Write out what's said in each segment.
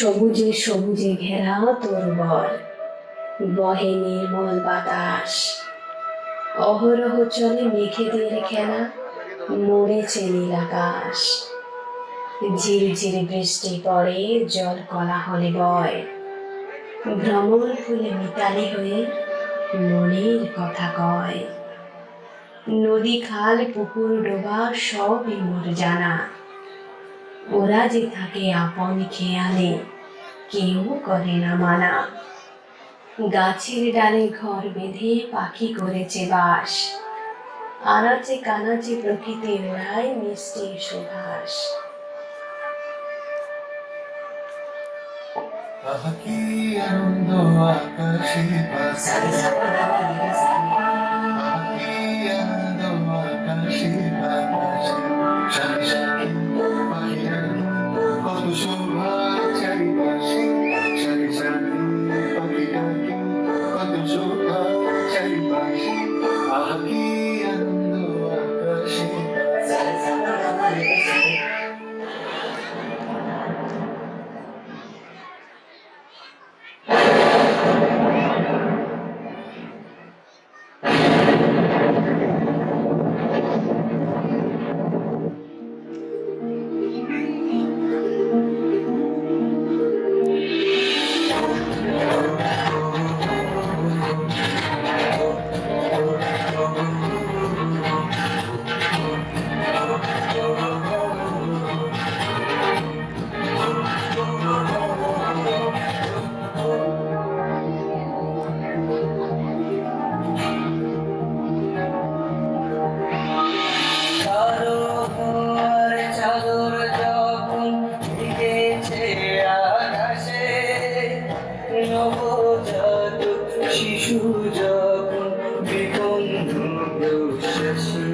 সবুজে সবুজে ঘেরা তোর বর, বহে নির্মল বাতাস, অহরহ চলে মেঘেদের খেলা, মরেছে নীল আকাশ। ঝিরঝির বৃষ্টি পড়ে, জল কোলাহলে বয়, ভ্রমর ফুলে মিতালি হয়ে মনের কথা কয়। নদী খাল পুকুর ডোবা সবই মোর জানা, ওরা যে থাকে আপন খেয়ালে, কেউ করে না মানা। গাছের ডালে ঘর বেঁধে পাখি করেছে বাস, আনাচে কানাচে প্রকৃতি ওড়ায় মিষ্টি সুভাষ। কি আনন্দ আকাশে বাতাসে, কি আনন্দ আকাশে বাতাসে, সারি সারি পাখিরা কত শোভা চারিপাশে, সারি সারি পাখিরা কত শোভা চারিপাশে, কি আনন্দ আকাশে বাতাসে। শিশু যখন বিবন্ধু দোষাসী,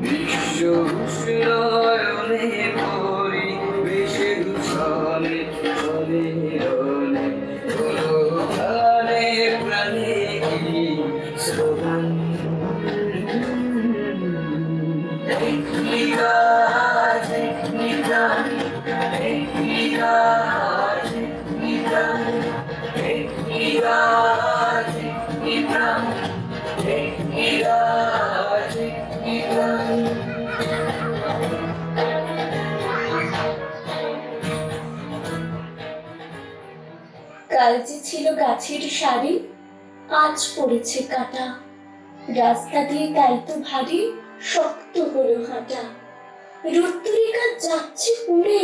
বিশ্ব উষ্ণয়নে পরিবেশের উচ্ছলে চলে রলে, প্রাণে প্রাণে কি স্লোগান। কাল যে ছিল গাছের সারি, আজ পড়েছে কাটা, রাস্তা দিয়ে তাই তো ভারী শক্ত হলো হাঁটা। রোদ্দুরে কাজ যাচ্ছে পুড়ে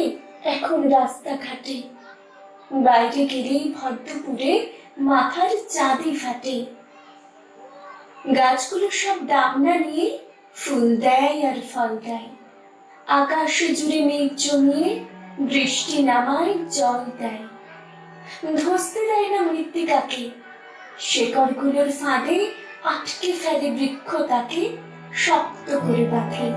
এখন রাস্তাঘাটে, বাইরে গেলেই ভদ্রপুরে মাথার চাঁদি ফাটে। গাছগুলো সব ডামনা নিয়ে ফুল দেয় আর ফল দেয়, আকাশ জুড়ে মেঘ জমিয়ে বৃষ্টি নামায় জল দেয়। ধসতে দেয় না মৃত্তিকাকে, শেকড়গুলোর ফাঁদে আটকে ফেলে বৃক্ষ তাকে শক্ত করে বাঁধে।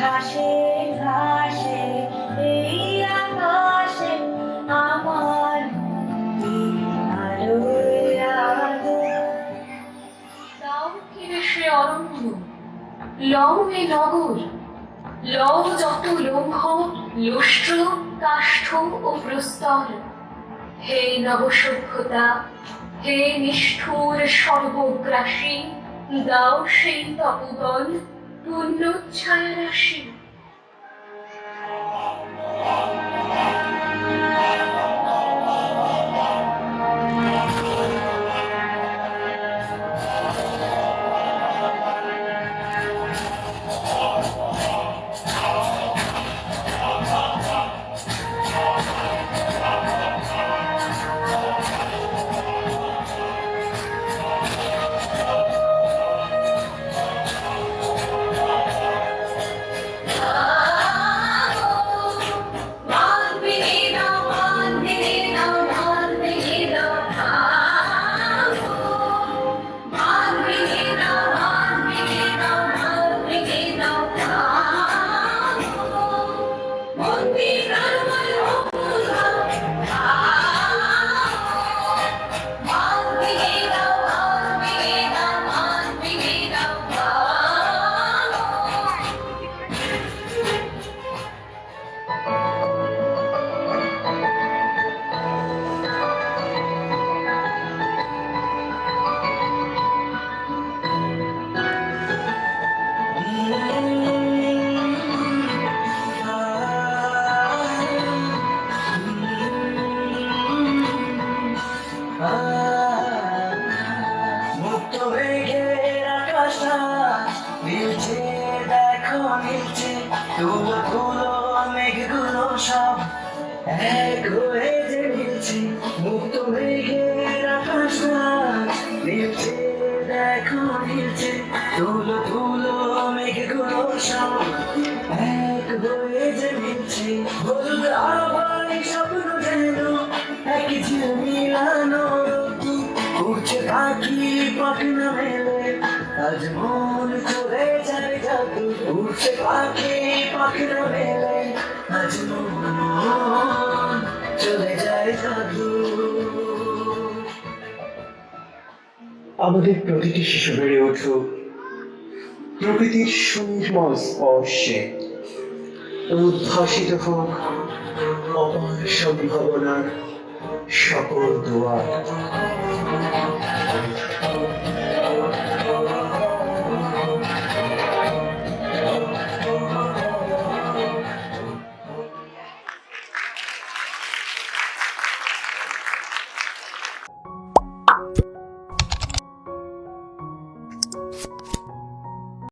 ঘাসে ঘাসে এই আকাশে আমার আলোয় আলোয়। দাও কিরে সে অরণ্য, লও এ নগর, লও যত লৌহ লুষ্ট্র কাষ্ঠ ও প্রস্তর। হে নবসভ্যতা, হে নিষ্ঠুর সর্বগ্রাসী, দাও সেই তপবন পূর্ণ ছায়া রাশি। মিলছে, তুলো তুলো মেঘগুলো সব এক হয়ে যে মিলছে, মুক্ত মেঘের আকাশ আজ মিলছে, দেখো মিলছে, তুলো তুলো মেঘগুলো সব এক হয়ে যে মিলছে, হলুদ আভায় স্বপ্ন যেন এক ঝিল মিলানো, উড়ছে পাখি পাখনা মেলে, আজ মন চলে যায় জাদু, উড়ছে পাখি পাখনা মেলে, আজ মন চলে যায় জাদু। আমাদের প্রতিটি শিশু বেড়ে উঠুক প্রকৃতির সুনির্মল স্পর্শে, উদ্ভাসিত হোক অপার সম্ভাবনার সকল দুয়ার।